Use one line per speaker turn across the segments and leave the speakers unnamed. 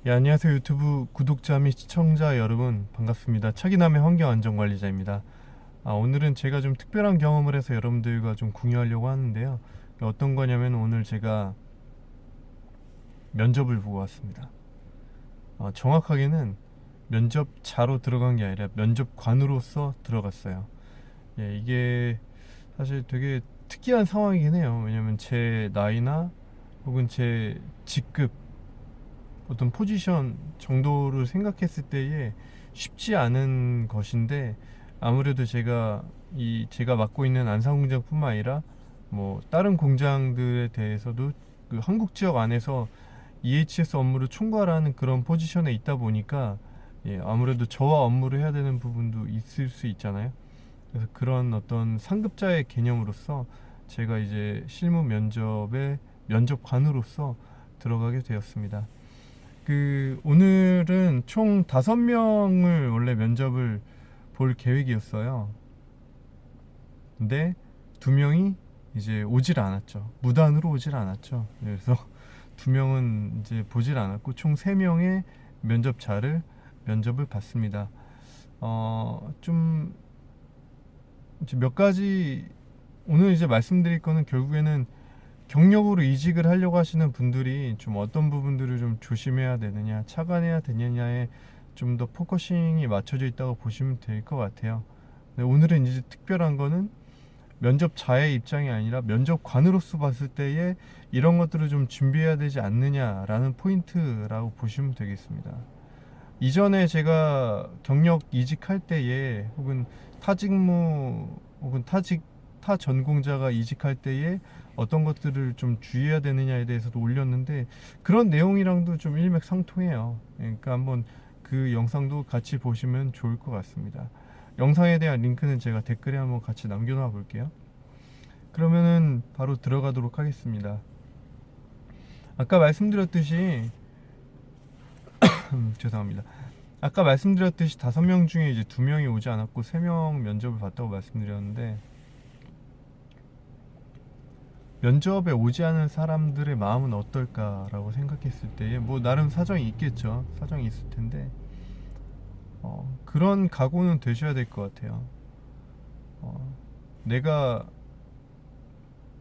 예, 안녕하세요. 유튜브 구독자 및 시청자 여러분 반갑습니다. 차기남의 환경안전관리자입니다. 오늘은 제가 좀 특별한 경험을 해서 여러분들과 좀 공유하려고 하는데요. 어떤 거냐면 오늘 제가 면접을 보고 왔습니다. 정확하게는 면접자로 들어간 게 아니라 면접관으로서 들어갔어요. 예, 이게 사실 되게 특이한 상황이긴 해요. 왜냐면 제 나이나 혹은 제 직급 어떤 포지션 정도를 생각했을 때에 쉽지 않은 것인데, 아무래도 제가 맡고 있는 안산 공장뿐만 아니라 뭐 다른 공장들에 대해서도 그 한국 지역 안에서 EHS 업무를 총괄하는 그런 포지션에 있다 보니까, 예, 아무래도 저와 업무를 해야 되는 부분도 있을 수 있잖아요. 그래서 그런 어떤 상급자의 개념으로서 제가 이제 실무 면접에 면접관으로서 들어가게 되었습니다. 오늘은 총 5명을 원래 면접을 볼 계획이었어요. 근데 2명이 이제 오질 않았죠. 무단으로 오질 않았죠. 그래서 2명은 이제 보질 않았고 총 3명의 면접을 봤습니다. 좀 이제 몇 가지 오늘 이제 말씀드릴 거는, 결국에는 경력으로 이직을 하려고 하시는 분들이 좀 어떤 부분들을 좀 조심해야 되느냐, 차관해야 되느냐에 좀 더 포커싱이 맞춰져 있다고 보시면 될 것 같아요. 근데 오늘은 이제 특별한 거는 면접자의 입장이 아니라 면접관으로서 봤을 때에 이런 것들을 좀 준비해야 되지 않느냐라는 포인트라고 보시면 되겠습니다. 이전에 제가 경력 이직할 때에, 혹은 타 직무 혹은 타 전공자가 이직할 때에 어떤 것들을 좀 주의해야 되느냐에 대해서도 올렸는데, 그런 내용이랑도 좀 일맥상통해요. 그러니까 한번 그 영상도 같이 보시면 좋을 것 같습니다. 영상에 대한 링크는 제가 댓글에 한번 같이 남겨놔 볼게요. 그러면은 바로 들어가도록 하겠습니다. 아까 말씀드렸듯이 죄송합니다. 아까 말씀드렸듯이 5명 중에 이제 2명이 오지 않았고 3명 면접을 봤다고 말씀드렸는데, 면접에 오지 않은 사람들의 마음은 어떨까라고 생각했을 때에 뭐 나름 사정이 있겠죠. 사정이 있을 텐데, 그런 각오는 되셔야 될 것 같아요. 어, 내가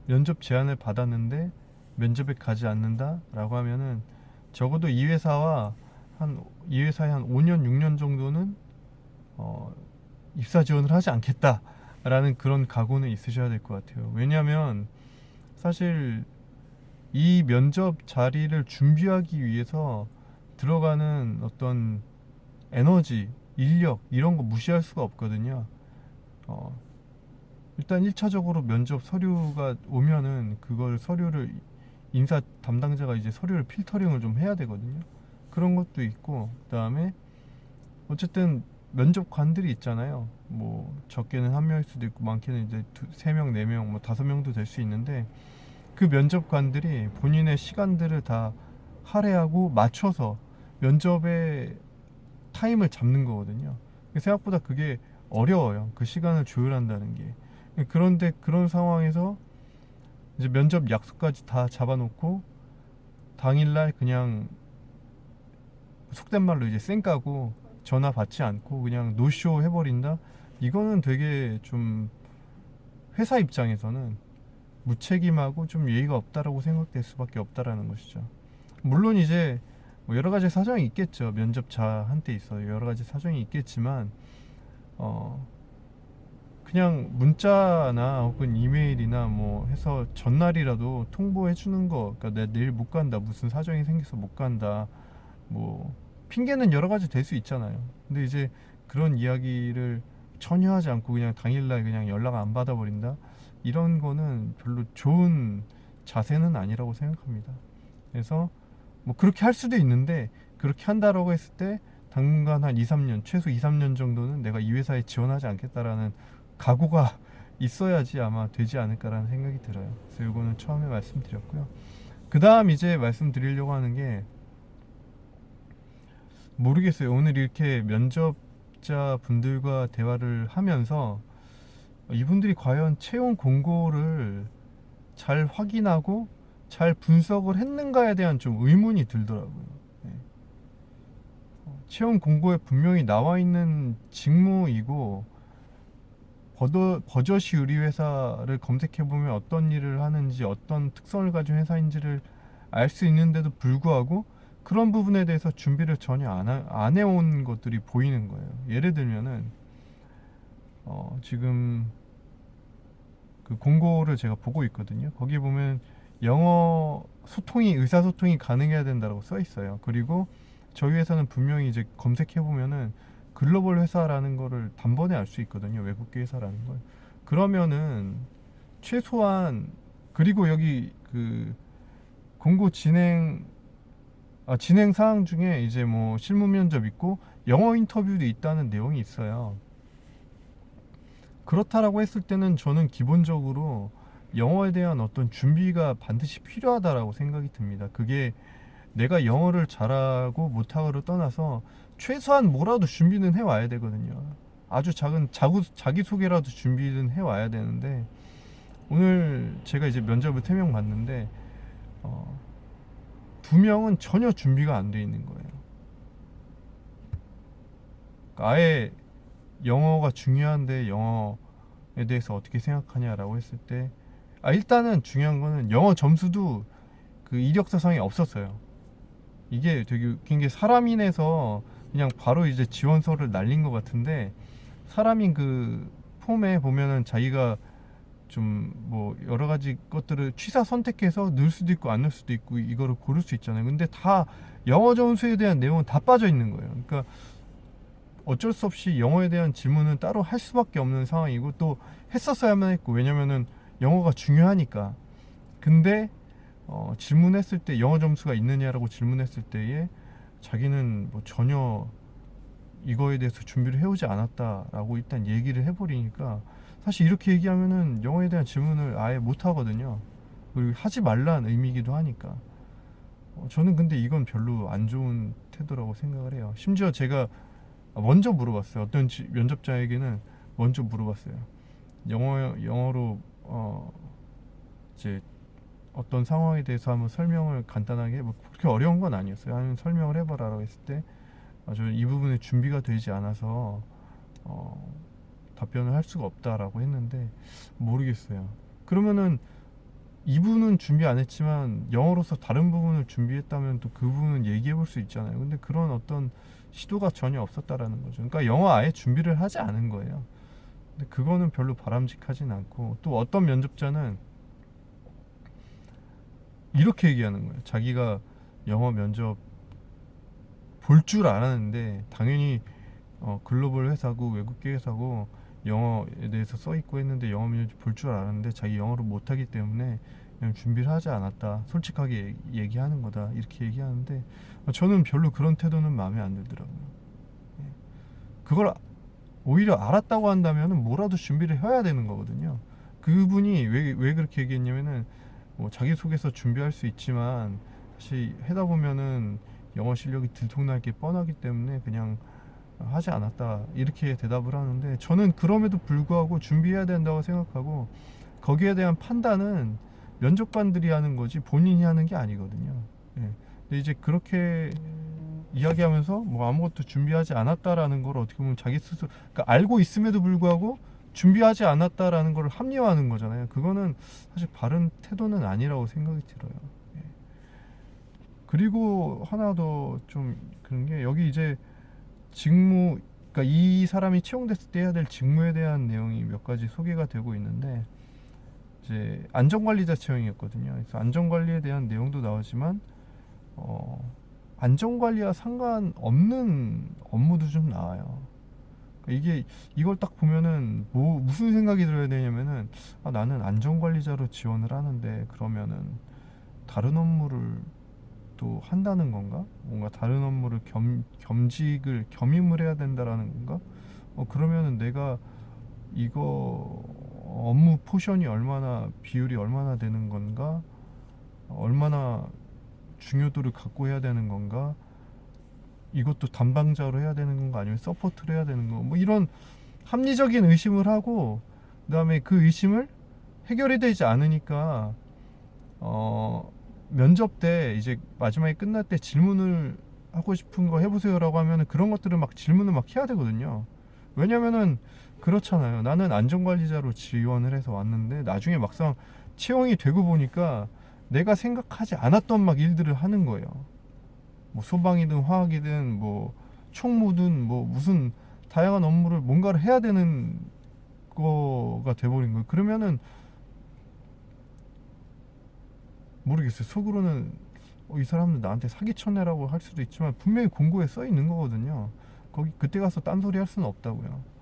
면접 제안을 받았는데 면접에 가지 않는다라고 하면은, 적어도 이 회사에 한 5년 6년 정도는 어, 입사 지원을 하지 않겠다라는 그런 각오는 있으셔야 될 것 같아요. 왜냐하면 사실 이 면접 자리를 준비하기 위해서 들어가는 어떤 에너지, 인력 이런 거 무시할 수가 없거든요. 어, 일단 1차적으로 면접 서류가 오면은 그걸 서류를 인사 담당자가 이제 서류를 필터링을 좀 해야 되거든요. 그런 것도 있고, 그다음에 어쨌든 면접관들이 있잖아요. 뭐 적게는 1명일 수도 있고 많게는 이제 3명, 4명, 뭐 5명도 될 수 있는데, 그 면접관들이 본인의 시간들을 다 할애하고 맞춰서 면접에 타임을 잡는 거거든요. 생각보다 그게 어려워요. 그 시간을 조율한다는 게. 그런데 그런 상황에서 이제 면접 약속까지 다 잡아놓고 당일날 그냥 속된 말로 이제 쌩까고 전화 받지 않고 그냥 노쇼 해버린다? 이거는 되게 좀 회사 입장에서는 무책임하고 좀 예의가 없다라고 생각될 수밖에 없다라는 것이죠. 물론 이제 뭐 여러 가지 사정이 있겠죠. 면접자한테 있어 여러 가지 사정이 있겠지만, 어 그냥 문자나 혹은 이메일이나 뭐 해서 전날이라도 통보해 주는 거. 그러니까 내가 내일 못 간다, 무슨 사정이 생겨서 못 간다, 뭐 핑계는 여러 가지 될 수 있잖아요. 근데 이제 그런 이야기를 전혀 하지 않고 그냥 당일날 그냥 연락 안 받아버린다, 이런 거는 별로 좋은 자세는 아니라고 생각합니다. 그래서 뭐 그렇게 할 수도 있는데, 그렇게 한다라고 했을 때 당분간 한 2, 3년, 최소 2, 3년 정도는 내가 이 회사에 지원하지 않겠다라는 각오가 있어야지 아마 되지 않을까라는 생각이 들어요. 그래서 이거는 처음에 말씀드렸고요. 그 다음 이제 말씀드리려고 하는 게, 모르겠어요. 오늘 이렇게 면접자 분들과 대화를 하면서 이분들이 과연 채용 공고를 잘 확인하고 잘 분석을 했는가에 대한 좀 의문이 들더라고요. 네. 채용 공고에 분명히 나와 있는 직무이고 버젓이 우리 회사를 검색해 보면 어떤 일을 하는지 어떤 특성을 가진 회사인지를 알 수 있는데도 불구하고 그런 부분에 대해서 준비를 전혀 안 해온 것들이 보이는 거예요. 예를 들면은 지금 그 공고를 제가 보고 있거든요. 거기 보면 영어 소통이 의사소통이 가능해야 된다고 써 있어요. 그리고 저희 회사는 분명히 이제 검색해 보면은 글로벌 회사라는 거를 단번에 알 수 있거든요. 외국계 회사라는 걸. 그러면은 최소한 그리고 여기 그 공고 진행 사항 중에 이제 뭐 실무 면접 있고 영어 인터뷰도 있다는 내용이 있어요. 그렇다라고 했을 때는 저는 기본적으로 영어에 대한 어떤 준비가 반드시 필요하다라고 생각이 듭니다. 그게 내가 영어를 잘하고 못하고를 떠나서 최소한 뭐라도 준비는 해와야 되거든요. 아주 작은 자기소개라도 준비는 해와야 되는데 오늘 제가 이제 면접을 3명 봤는데 2명은 전혀 준비가 안 돼 있는 거예요. 그러니까 아예 영어가 중요한데 영어에 대해서 어떻게 생각하냐라고 했을 때 일단은 중요한 거는 영어 점수도 그 이력서상에 없었어요. 이게 되게 웃긴 게 사람인에서 그냥 바로 이제 지원서를 날린 것 같은데 사람인 그 폼에 보면은 자기가 좀 뭐 여러 가지 것들을 취사 선택해서 넣을 수도 있고 안 넣을 수도 있고 이거를 고를 수 있잖아요. 근데 다 영어 점수에 대한 내용은 다 빠져 있는 거예요. 그러니까 어쩔 수 없이 영어에 대한 질문은 따로 할 수밖에 없는 상황이고 또 했었어야만 했고 왜냐면은 영어가 중요하니까. 근데 질문했을 때 영어 점수가 있느냐라고 질문했을 때에 자기는 뭐 전혀 이거에 대해서 준비를 해오지 않았다라고 일단 얘기를 해버리니까 사실 이렇게 얘기하면은 영어에 대한 질문을 아예 못 하거든요. 그리고 하지 말라는 의미이기도 하니까. 저는 근데 이건 별로 안 좋은 태도라고 생각을 해요. 심지어 제가 먼저 물어봤어요. 어떤 면접자에게는 먼저 물어봤어요. 영어로 이제 어떤 상황에 대해서 한번 설명을 간단하게 뭐 그렇게 어려운 건 아니었어요. 한번 설명을 해봐라라고 했을 때 저는 이 부분에 준비가 되지 않아서 답변을 할 수가 없다라고 했는데 모르겠어요. 그러면은 이분은 준비 안 했지만 영어로서 다른 부분을 준비했다면 또 그 부분은 얘기해 볼 수 있잖아요. 근데 그런 어떤 시도가 전혀 없었다라는 거죠. 그러니까 영어 아예 준비를 하지 않은 거예요. 근데 그거는 별로 바람직하진 않고 또 어떤 면접자는 이렇게 얘기하는 거예요. 자기가 영어 면접 볼 줄 알았는데 당연히 글로벌 회사고 외국계 회사고 영어에 대해서 써 있고 했는데 영어 면접 볼 줄 알았는데 자기 영어를 못하기 때문에 그냥 준비를 하지 않았다. 솔직하게 얘기하는 거다. 이렇게 얘기하는데 저는 별로 그런 태도는 마음에 안 들더라고요. 예. 그걸 오히려 알았다고 한다면 뭐라도 준비를 해야 되는 거거든요. 그분이 왜 그렇게 얘기했냐면은 뭐 자기소개서 준비할 수 있지만 사실 하다 보면은 영어 실력이 들통날 게 뻔하기 때문에 그냥 하지 않았다 이렇게 대답을 하는데 저는 그럼에도 불구하고 준비해야 된다고 생각하고 거기에 대한 판단은 면접관들이 하는 거지 본인이 하는 게 아니거든요. 예. 근데 이제 그렇게 이야기하면서 뭐 아무것도 준비하지 않았다라는 걸 어떻게 보면 자기 스스로 그러니까 알고 있음에도 불구하고 준비하지 않았다라는 걸 합리화하는 거잖아요. 그거는 사실 바른 태도는 아니라고 생각이 들어요. 예. 그리고 하나 더 좀 그런 게 여기 이제 직무 그러니까 이 사람이 채용됐을 때 해야 될 직무에 대한 내용이 몇 가지 소개가 되고 있는데 이제 안전관리자 채용이었거든요. 그래서 안전관리에 대한 내용도 나오지만 안전관리와 상관없는 업무도 좀 나와요. 그러니까 이걸 딱 보면은 무슨 생각이 들어야 되냐면은 나는 안전관리자로 지원을 하는데 그러면은 다른 업무를 또 한다는 건가? 뭔가 다른 업무를 겸임을 해야 된다라는 건가? 그러면은 내가 이거 업무 포션이 비율이 얼마나 되는 건가? 얼마나 중요도를 갖고 해야 되는 건가? 이것도 담당자로 해야 되는 건가? 아니면 서포트를 해야 되는 건가? 뭐 이런 합리적인 의심을 하고 그다음에 그 의심을 해결이 되지 않으니까 면접 때 이제 마지막에 끝날 때 질문을 하고 싶은 거 해보세요라고 하면은 그런 것들을 막 질문을 막 해야 되거든요. 왜냐면은 그렇잖아요. 나는 안전관리자로 지원을 해서 왔는데 나중에 막상 채용이 되고 보니까 내가 생각하지 않았던 막 일들을 하는 거예요. 뭐 소방이든 화학이든 뭐 총무든 뭐 무슨 다양한 업무를 뭔가를 해야 되는 거가 돼버린 거예요. 그러면은 모르겠어요. 속으로는 이 사람들 나한테 사기쳤네라고 할 수도 있지만 분명히 공고에 써 있는 거거든요. 거기 그때 가서 딴소리 할 수는 없다고요.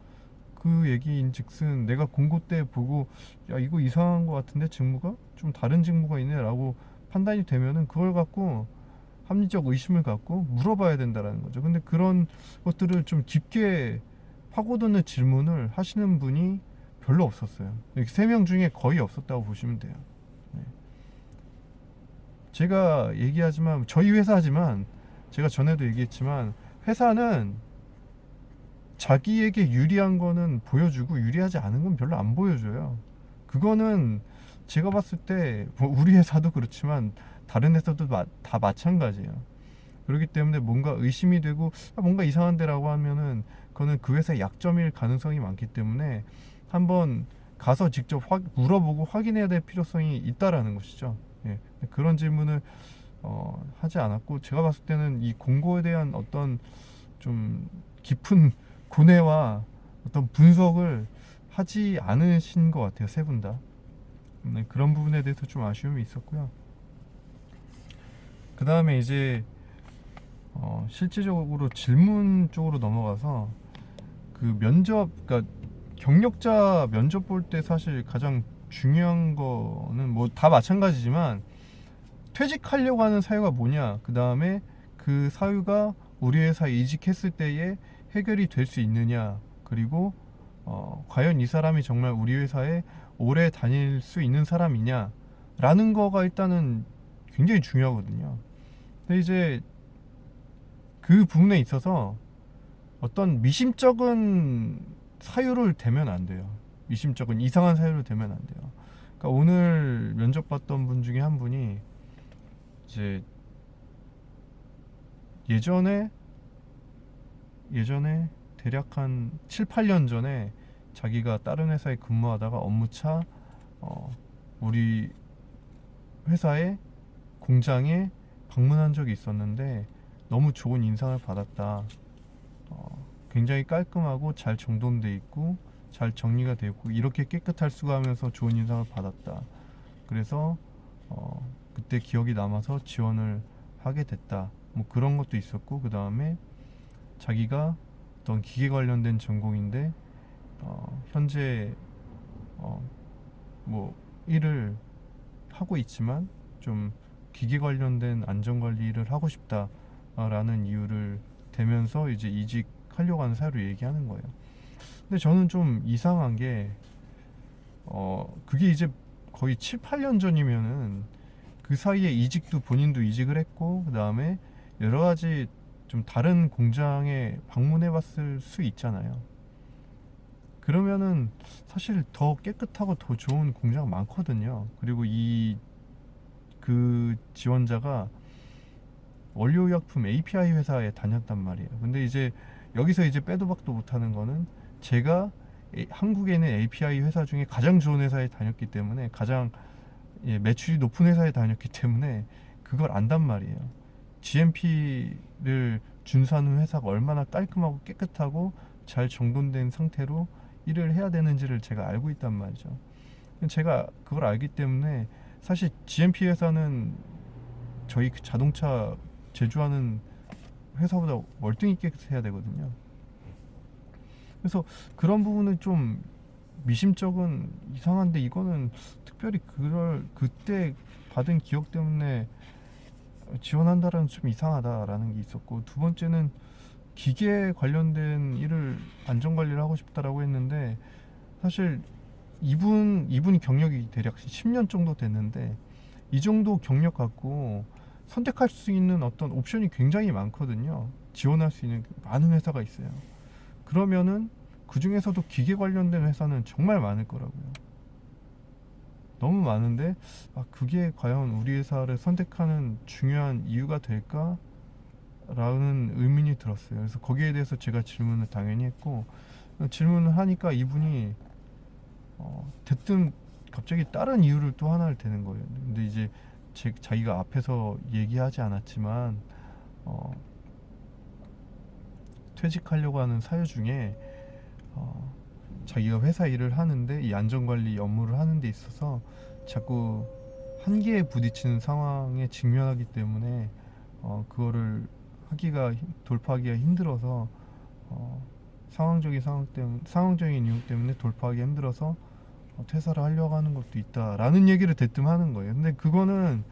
그 얘기인즉슨 내가 공고 때 보고 야 이거 이상한 거 같은데 직무가 좀 다른 직무가 있네라고 판단이 되면은 그걸 갖고 합리적 의심을 갖고 물어봐야 된다라는 거죠. 근데 그런 것들을 좀 깊게 파고드는 질문을 하시는 분이 별로 없었어요. 세 명 중에 거의 없었다고 보시면 돼요. 네. 제가 얘기하지만 저희 회사지만 제가 전에도 얘기했지만 회사는 자기에게 유리한 거는 보여주고 유리하지 않은 건 별로 안 보여줘요. 그거는 제가 봤을 때 우리 회사도 그렇지만 다른 회사도 다 마찬가지예요. 그렇기 때문에 뭔가 의심이 되고 뭔가 이상한데라고 하면은 그거는 그 회사의 약점일 가능성이 많기 때문에 한번 가서 직접 물어보고 확인해야 될 필요성이 있다라는 것이죠. 예. 그런 질문을 하지 않았고 제가 봤을 때는 이 공고에 대한 어떤 좀 깊은 고뇌와 어떤 분석을 하지 않으신 것 같아요. 세 분 다. 네, 그런 부분에 대해서 좀 아쉬움이 있었고요. 그 다음에 이제 실제적으로 질문 쪽으로 넘어가서 그 면접, 그러니까 경력자 면접 볼 때 사실 가장 중요한 거는 뭐 다 마찬가지지만 퇴직하려고 하는 사유가 뭐냐, 그 다음에 그 사유가 우리 회사에 이직했을 때에 해결이 될 수 있느냐, 그리고 과연 이 사람이 정말 우리 회사에 오래 다닐 수 있는 사람이냐 라는 거가 일단은 굉장히 중요하거든요. 근데 이제 그 부분에 있어서 어떤 미심쩍은 사유를 대면 안 돼요. 미심쩍은 이상한 사유를 대면 안 돼요. 그러니까 오늘 면접 봤던 분 중에 한 분이 이제 예전에 대략 한 7, 8년 전에 자기가 다른 회사에 근무하다가 업무차 우리 회사의 공장에 방문한 적이 있었는데 너무 좋은 인상을 받았다. 굉장히 깔끔하고 잘 정돈돼 있고 잘 정리가 되고 이렇게 깨끗할 수가 하면서 좋은 인상을 받았다. 그래서 그때 기억이 남아서 지원을 하게 됐다. 뭐 그런 것도 있었고, 그 다음에 자기가 어떤 기계 관련된 전공인데 현재 뭐 일을 하고 있지만 좀 기계 관련된 안전관리 일을 하고 싶다라는 이유를 대면서 이제 이직하려고 하는 사유를 얘기하는 거예요. 근데 저는 좀 이상한 게 그게 이제 거의 7, 8년 전이면은 그 사이에 이직도 본인도 이직을 했고 그 다음에 여러 가지 좀 다른 공장에 방문해 봤을 수 있잖아요. 그러면은 사실 더 깨끗하고 더 좋은 공장 많거든요. 그리고 그 지원자가 원료의약품 API 회사에 다녔단 말이에요. 근데 이제 여기서 이제 빼도 박도 못하는 거는 제가 한국에 있는 API 회사 중에 가장 좋은 회사에 다녔기 때문에 가장 매출이 높은 회사에 다녔기 때문에 그걸 안단 말이에요. GMP를 준수하는 회사가 얼마나 깔끔하고 깨끗하고 잘 정돈된 상태로 일을 해야 되는지를 제가 알고 있단 말이죠. 제가 그걸 알기 때문에 사실 GMP 회사는 저희 그 자동차 제조하는 회사보다 월등히 깨끗해야 되거든요. 그래서 그런 부분은 좀 미심쩍은 이상한데 이거는 특별히 그때 받은 기억 때문에 지원한다라는 좀 이상하다라는 게 있었고, 두 번째는 기계 관련된 일을 안전관리를 하고 싶다라고 했는데 사실 이분이 경력이 대략 10년 정도 됐는데 이 정도 경력 갖고 선택할 수 있는 어떤 옵션이 굉장히 많거든요. 지원할 수 있는 많은 회사가 있어요. 그러면은 그 중에서도 기계 관련된 회사는 정말 많을 거라고요. 너무 많은데 그게 과연 우리 회사를 선택하는 중요한 이유가 될까? 라는 의문이 들었어요. 그래서 거기에 대해서 제가 질문을 당연히 했고, 질문을 하니까 이분이 대뜸 갑자기 다른 이유를 또 하나를 대는 거예요. 근데 이제 자기가 앞에서 얘기하지 않았지만 퇴직하려고 하는 사유 중에 자기가 회사 일을 하는데 이 안전관리 업무를 하는 데 있어서 자꾸 한계에 부딪히는 상황에 직면하기 때문에 그거를 돌파하기가 힘들어서 상황적인 이유 때문에 돌파하기 힘들어서 퇴사를 하려고 하는 것도 있다라는 얘기를 대뜸 하는 거예요. 근데 그거는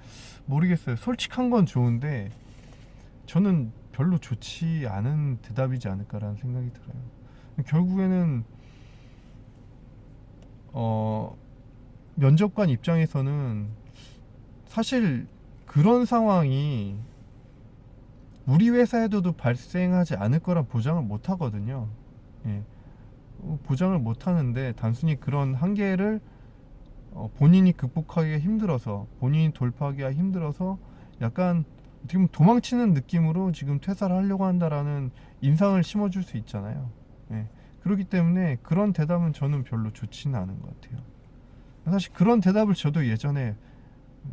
모르겠어요. 솔직한 건 좋은데 저는 별로 좋지 않은 대답이지 않을까라는 생각이 들어요. 결국에는 면접관 입장에서는 사실 그런 상황이 우리 회사에도 발생하지 않을 거란 보장을 못 하거든요. 예. 보장을 못 하는데 단순히 그런 한계를 본인이 극복하기가 힘들어서, 본인이 돌파하기가 힘들어서 약간 어떻게 보면 도망치는 느낌으로 지금 퇴사를 하려고 한다라는 인상을 심어줄 수 있잖아요. 예. 그렇기 때문에 그런 대답은 저는 별로 좋지는 않은 것 같아요. 사실 그런 대답을 저도 예전에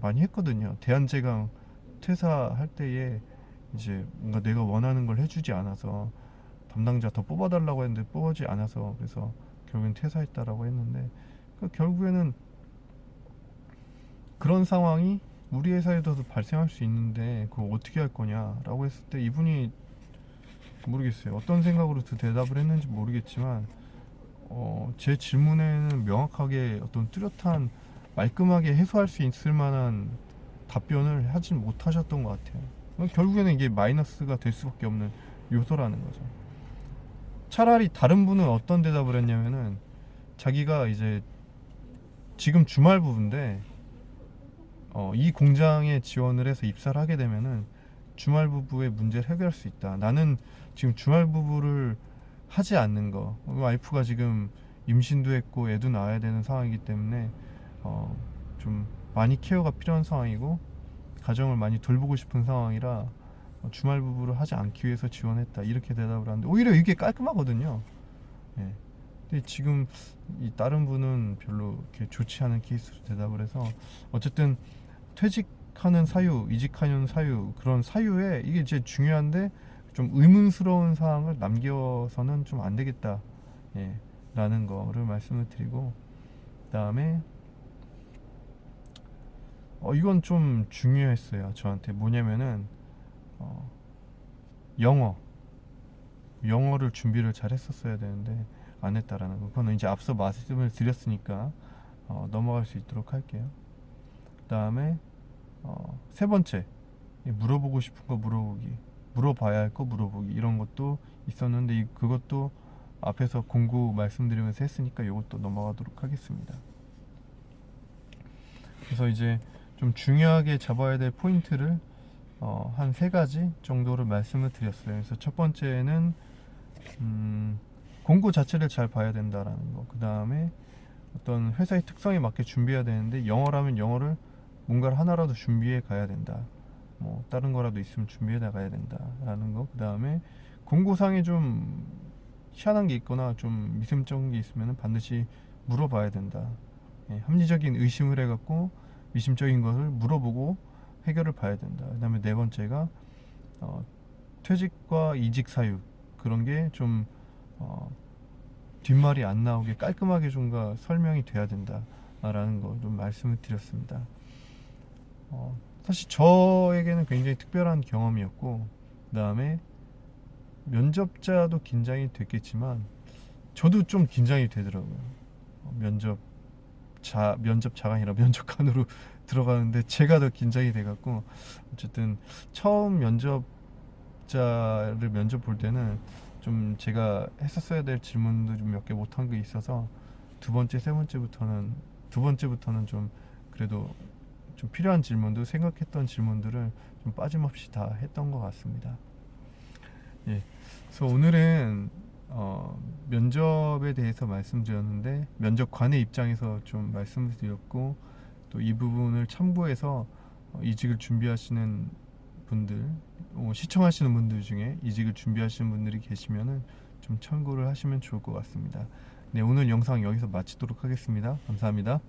많이 했거든요. 대한제강 퇴사할 때에 이제 뭔가 내가 원하는 걸 해주지 않아서 담당자 더 뽑아달라고 했는데 뽑아주지 않아서 그래서 결국엔 퇴사했다라고 했는데 결국에는 그런 상황이 우리 회사에도 발생할 수 있는데 그걸 어떻게 할 거냐라고 했을 때 이분이 모르겠어요. 어떤 생각으로 그 대답을 했는지 모르겠지만 제 질문에는 명확하게 어떤 뚜렷한 말끔하게 해소할 수 있을 만한 답변을 하진 못하셨던 것 같아요. 결국에는 이게 마이너스가 될 수밖에 없는 요소라는 거죠. 차라리 다른 분은 어떤 대답을 했냐면은 자기가 이제 지금 주말 부부인데 이 공장에 지원을 해서 입사를 하게 되면은 주말 부부의 문제를 해결할 수 있다. 나는 지금 주말 부부를 하지 않는 거, 와이프가 지금 임신도 했고 애도 낳아야 되는 상황이기 때문에 좀 많이 케어가 필요한 상황이고 가정을 많이 돌보고 싶은 상황이라 주말 부부를 하지 않기 위해서 지원했다, 이렇게 대답을 하는데 오히려 이게 깔끔하거든요. 예. 근데 지금 이 다른 분은 별로 이렇게 좋지 않은 케이스로 대답을 해서 어쨌든 퇴직하는 사유, 이직하는 사유, 그런 사유에 이게 이제 중요한데 좀 의문스러운 사항을 남겨서는 좀 안 되겠다, 예, 라는 거를 말씀을 드리고, 그 다음에 이건 좀 중요했어요 저한테. 뭐냐면은 영어를 준비를 잘 했었어야 되는데 안 했다라는 거. 그거는 이제 앞서 말씀을 드렸으니까 넘어갈 수 있도록 할게요. 그 다음에 세 번째, 물어보고 싶은 거 물어보기, 물어봐야 할 거 물어보기, 이런 것도 있었는데 그것도 앞에서 공고 말씀드리면서 했으니까 이것도 넘어가도록 하겠습니다. 그래서 이제 좀 중요하게 잡아야 될 포인트를 한 세 가지 정도를 말씀을 드렸어요. 그래서 첫 번째는 공고 자체를 잘 봐야 된다라는 거. 그 다음에 어떤 회사의 특성에 맞게 준비해야 되는데 영어라면 영어를 뭔가를 하나라도 준비해 가야 된다. 뭐 다른 거라도 있으면 준비해 나가야 된다라는 거. 그 다음에 공고상에 좀 희한한 게 있거나 좀 미심쩍은 게 있으면 반드시 물어봐야 된다. 예, 합리적인 의심을 해갖고 미심적인 것을 물어보고 해결을 봐야 된다. 그 다음에 네 번째가 퇴직과 이직 사유, 그런 게 좀 뒷말이 안 나오게 깔끔하게 좀 설명이 돼야 된다라는 거 좀 말씀을 드렸습니다. 사실 저에게는 굉장히 특별한 경험이었고, 그 다음에 면접자도 긴장이 됐겠지만 저도 좀 긴장이 되더라고요. 면접자가 아니라 면접관으로 들어가는데 제가 더 긴장이 돼갖고, 어쨌든 처음 면접자를 면접 볼 때는 좀 제가 했었어야 될 질문도 좀 몇 개 못한 게 있어서 두 번째부터는 좀 그래도 좀 필요한 질문도, 생각했던 질문들을 좀 빠짐없이 다 했던 것 같습니다. 예. 그래서 오늘은 면접에 대해서 말씀드렸는데 면접관의 입장에서 좀 말씀을 드렸고, 또 이 부분을 참고해서 이직을 준비하시는 분들, 시청하시는 분들 중에 이직을 준비하시는 분들이 계시면은 좀 참고를 하시면 좋을 것 같습니다. 네, 오늘 영상 여기서 마치도록 하겠습니다. 감사합니다.